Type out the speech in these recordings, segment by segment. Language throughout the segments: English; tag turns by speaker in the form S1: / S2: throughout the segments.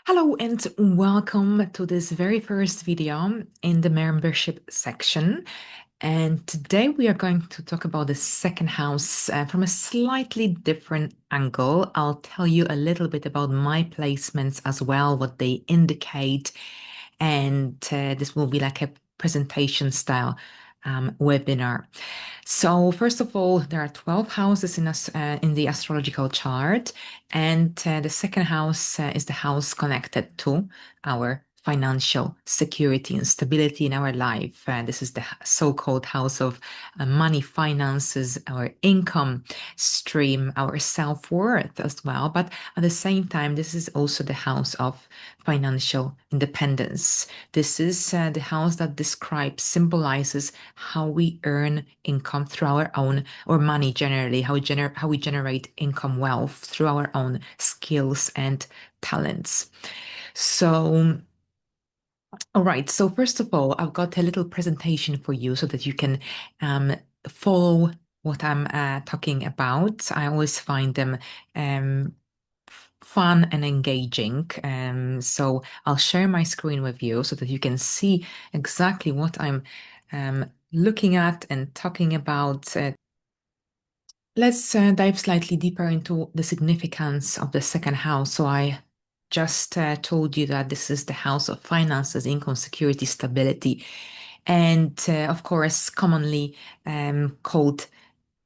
S1: Hello and welcome to this very first video in the membership section. And today we are going to talk about the second house from a slightly different angle. I'll tell you a little bit about my placements as well, what they indicate. And this will be like a presentation style webinar. So first of all, there are 12 houses in the astrological chart, and the second house is the house connected to our financial security and stability in our life. This is the so-called house of money, finances, our income stream, our self-worth as well. But at the same time, this is also the house of financial independence. This is the house that describes, symbolizes how we earn income through our own, or money generally, how we generate income wealth through our own skills and talents. So, all right. So first of all, I've got a little presentation for you so that you can um, follow what I'm talking about. I always find them um, fun and engaging. So I'll share my screen with you so that you can see exactly what I'm looking at and talking about. Let's dive slightly deeper into the significance of the second house. So I just told you that this is the house of finances, income, security, stability, and of course, commonly called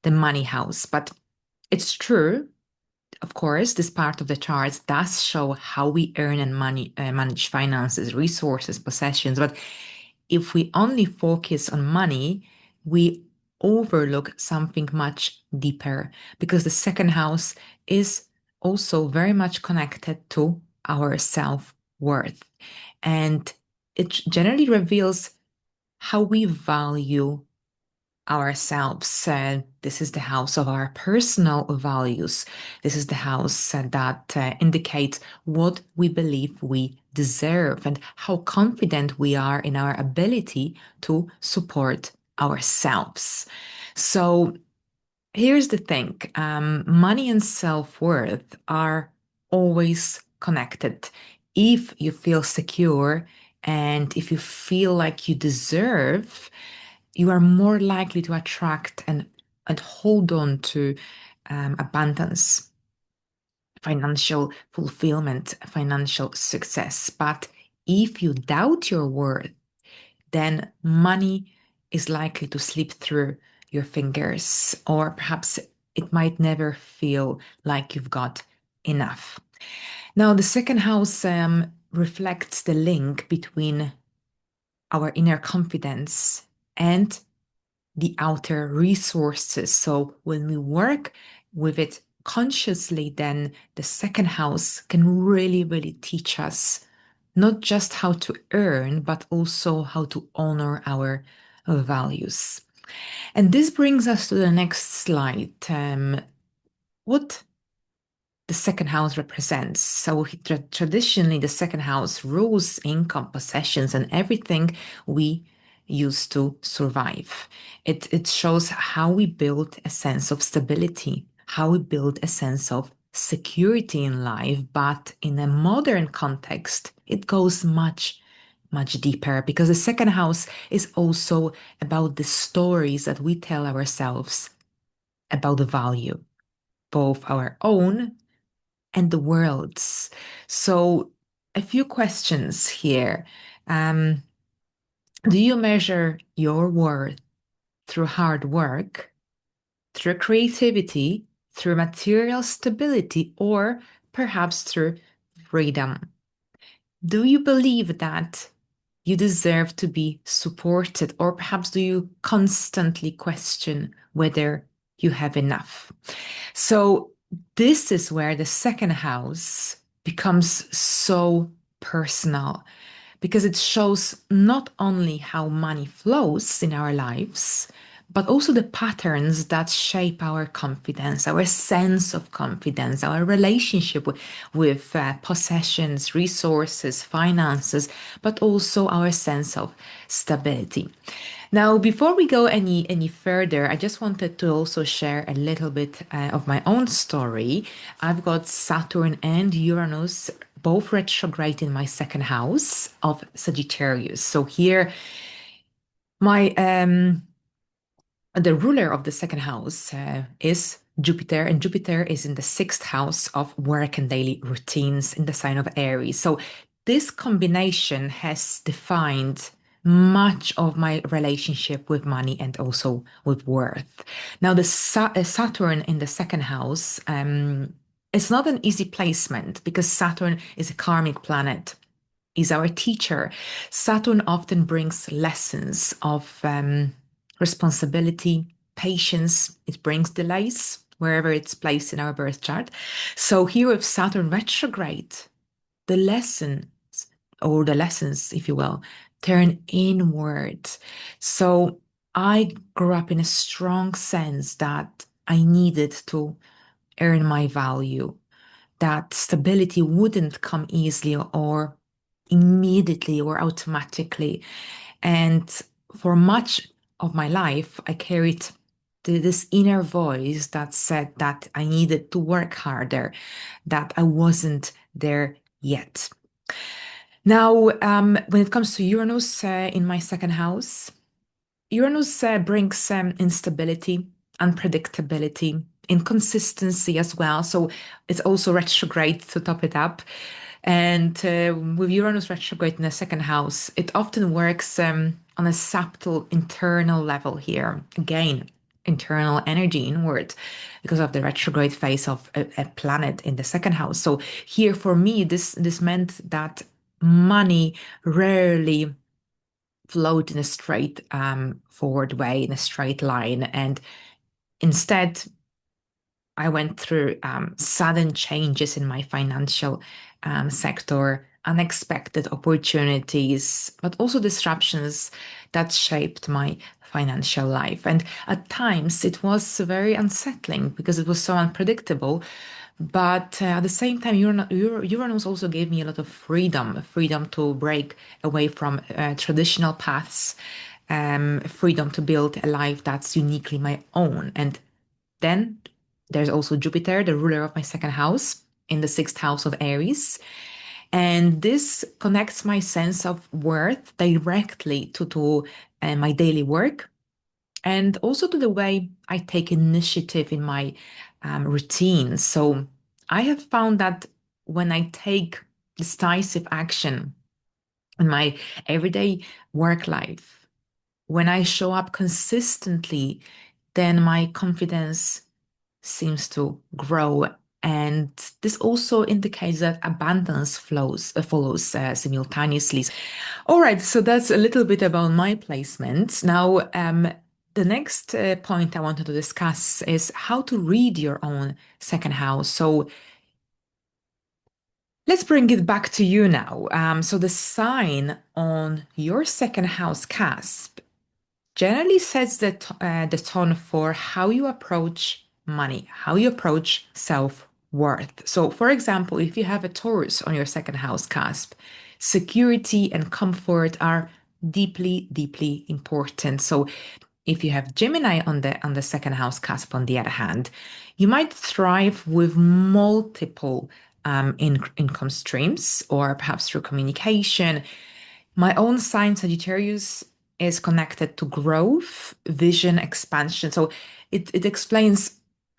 S1: the money house. But it's true, of course, this part of the charts does show how we earn and manage finances, resources, possessions. But if we only focus on money, we overlook something much deeper because the second house is also very much connected to our self-worth. And it generally reveals how we value ourselves. This is the house of our personal values. This is the house that indicates what we believe we deserve and how confident we are in our ability to support ourselves. So here's the thing, money and self-worth are always connected. If you feel secure and if you feel like you deserve, you are more likely to attract and hold on to abundance, financial fulfillment, financial success. But if you doubt your worth, then money is likely to slip through your fingers, or perhaps it might never feel like you've got enough. Now, the second house reflects the link between our inner confidence and the outer resources. So when we work with it consciously, then the second house can really, really teach us not just how to earn, but also how to honor our values. And this brings us to the next slide. What the second house represents. So traditionally, the second house rules income, possessions, and everything we use to survive. It shows how we build a sense of stability, how we build a sense of security in life. But in a modern context, it goes much deeper because the second house is also about the stories that we tell ourselves about the value, both our own and the world's. So, a few questions here. Um, do you measure your worth through hard work, through creativity, through material stability, or perhaps through freedom? Do you believe that you deserve to be supported, or perhaps do you constantly question whether you have enough? So, this is where the second house becomes so personal because it shows not only how money flows in our lives, but also the patterns that shape our confidence, our sense of confidence, our relationship with possessions, resources, finances, but also our sense of stability. Now, before we go any further, I just wanted to also share a little bit of my own story. I've got Saturn and Uranus both retrograde in my second house of Sagittarius. So here, my the ruler of the second house is Jupiter, and Jupiter is in the sixth house of work and daily routines in the sign of Aries. So this combination has defined much of my relationship with money and also with worth. Now, the Saturn in the second house, it's not an easy placement because Saturn is a karmic planet, is our teacher. Saturn often brings lessons of responsibility, patience. It brings delays wherever it's placed in our birth chart. So here with Saturn retrograde, the lessons, or the lessons, if you will, turn inward. So I grew up in a strong sense that I needed to earn my value, that stability wouldn't come easily or immediately or automatically. And for much of my life, I carried this inner voice that said that I needed to work harder, that I wasn't there yet. Now, when it comes to Uranus in my second house, Uranus brings instability, unpredictability, inconsistency as well. So it's also retrograde to top it up. And with Uranus retrograde in the second house, it often works on a subtle internal level here. Again, internal energy inward because of the retrograde phase of a planet in the second house. So here for me, this meant that money rarely flowed in a straight forward way, in a straight line. And instead, I went through sudden changes in my financial sector, unexpected opportunities, but also disruptions that shaped my financial life. And at times it was very unsettling because it was so unpredictable. But at the same time, Uranus also gave me a lot of freedom to break away from traditional paths, freedom to build a life that's uniquely my own. And then there's also Jupiter, the ruler of my second house, in the sixth house of Aries. And this connects my sense of worth directly to my daily work and also to the way I take initiative in my routine. So I have found that when I take decisive action in my everyday work life, when I show up consistently, then my confidence seems to grow. And this also indicates that abundance follows simultaneously. All right, so that's a little bit about my placement. Now, the next point I wanted to discuss is how to read your own second house. So let's bring it back to you now. So the sign on your second house cusp generally sets the tone for how you approach money, how you approach self-worth. So, for example, if you have a Taurus on your second house cusp, security and comfort are deeply, deeply important. So, if you have Gemini on the second house cusp, on the other hand, you might thrive with multiple income streams, or perhaps through communication. My own sign, Sagittarius, is connected to growth, vision, expansion. So it explains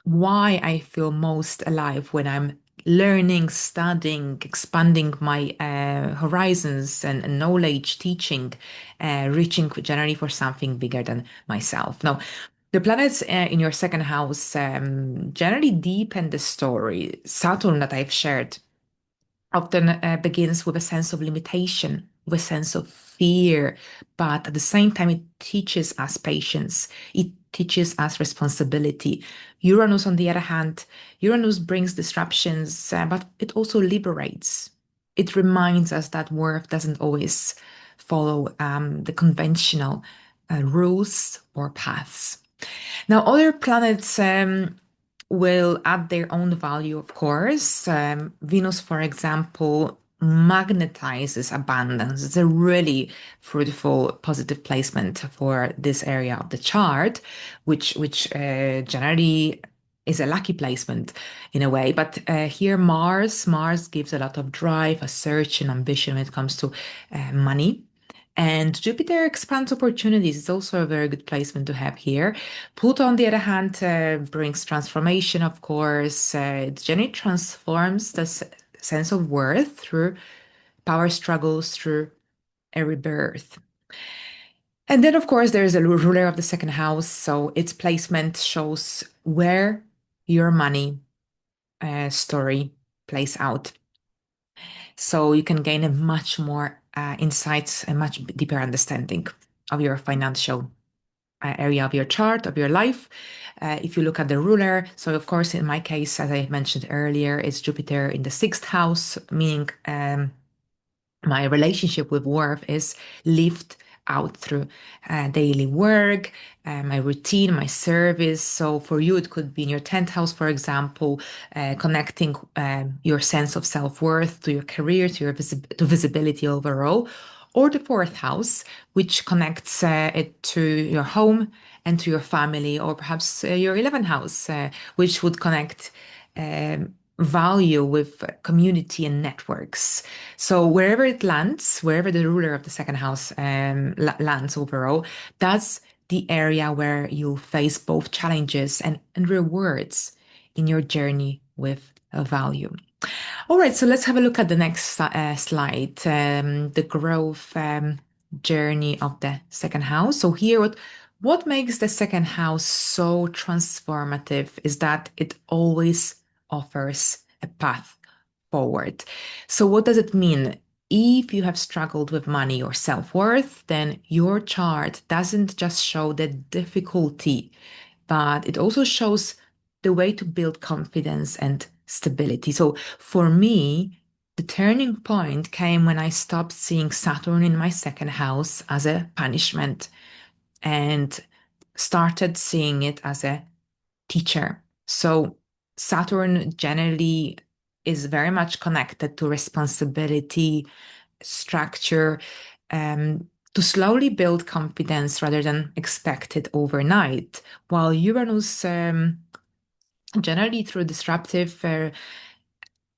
S1: why I feel most alive when I'm learning, studying, expanding my horizons and knowledge, teaching, reaching generally for something bigger than myself. Now, the planets in your second house generally deepen the story. Saturn, that I've shared, often begins with a sense of limitation, with a sense of fear, but at the same time, it teaches us patience. It teaches us responsibility. Uranus, on the other hand, Uranus brings disruptions, but it also liberates. It reminds us that worth doesn't always follow the conventional rules or paths. Now, other planets will add their own value, of course. Venus, for example, magnetizes abundance. It's a really fruitful, positive placement for this area of the chart, which generally is a lucky placement in a way. But here, Mars gives a lot of drive, assertion, ambition when it comes to money. And Jupiter expands opportunities. It's also a very good placement to have here. Pluto, on the other hand, brings transformation, of course. It generally transforms the sense of worth through power struggles, through a rebirth. And then, of course, there's a ruler of the second house. So its placement shows where your money story plays out. So you can gain a much more insights, a much deeper understanding of your financial area of your chart, of your life. If you look at the ruler, so of course, in my case, as I mentioned earlier, it's Jupiter in the sixth house, meaning my relationship with work is lived out through daily work, my routine, my service. So for you, it could be in your 10th house, for example, connecting your sense of self-worth to your career, to your visibility overall, or the fourth house, which connects it to your home and to your family, or perhaps your 11th house, which would connect value with community and networks. So wherever it lands, wherever the ruler of the second house lands overall, that's the area where you'll face both challenges and rewards in your journey with a value. All right, so let's have a look at the next slide, the growth journey of the second house. So here, what makes the second house so transformative is that it always offers a path forward. So what does it mean? If you have struggled with money or self-worth, then your chart doesn't just show the difficulty, but it also shows the way to build confidence and stability. So for me, the turning point came when I stopped seeing Saturn in my second house as a punishment and started seeing it as a teacher. So Saturn generally is very much connected to responsibility, structure, to slowly build confidence rather than expect it overnight. While Uranus, generally through disruptive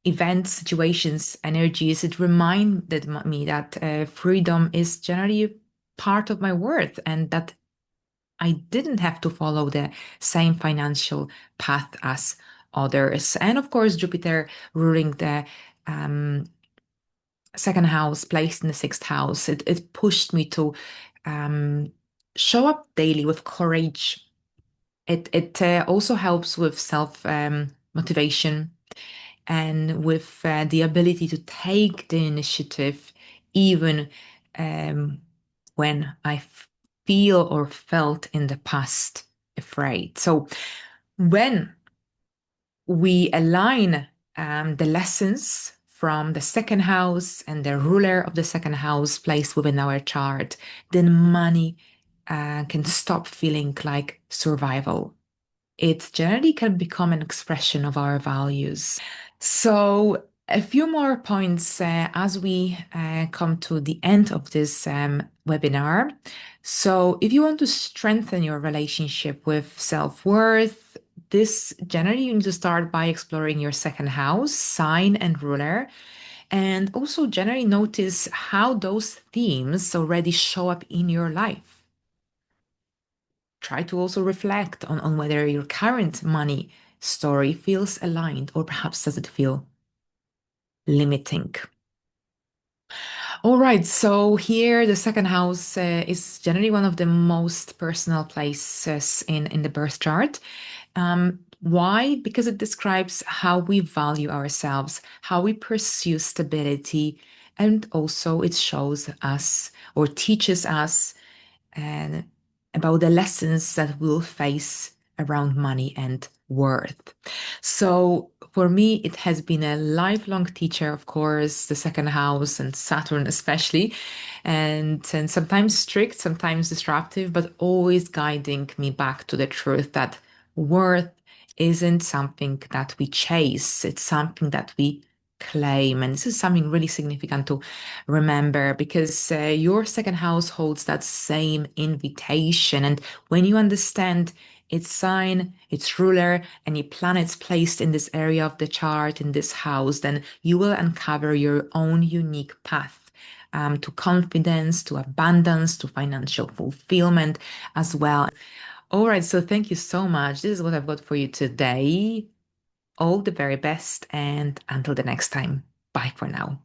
S1: events, situations, energies, it reminded me that freedom is generally part of my worth and that I didn't have to follow the same financial path as others. And of course, Jupiter ruling the second house, placed in the sixth house, it pushed me to show up daily with courage. It also helps with self motivation and with the ability to take the initiative, even um, when I feel or felt in the past afraid. So when we align the lessons from the second house and the ruler of the second house placed within our chart, then money can stop feeling like survival. It generally can become an expression of our values. So, a few more points as we come to the end of this webinar. So, if you want to strengthen your relationship with self-worth, this generally you need to start by exploring your second house, sign and ruler, and also generally notice how those themes already show up in your life. Try to also reflect on whether your current money story feels aligned or perhaps does it feel limiting. All right, so here the second house is generally one of the most personal places in the birth chart. Why? Because it describes how we value ourselves, how we pursue stability, and also it shows us or teaches us and about the lessons that we'll face around money and worth. So for me, it has been a lifelong teacher, of course, the second house and Saturn especially, and sometimes strict, sometimes disruptive, but always guiding me back to the truth that worth isn't something that we chase, it's something that we claim. And this is something really significant to remember because your second house holds that same invitation. And when you understand its sign, its ruler, any planets placed in this area of the chart, in this house, then you will uncover your own unique path to confidence, to abundance, to financial fulfillment as well. All right, so thank you so much. This is what I've got for you today. All the very best, and until the next time, bye for now.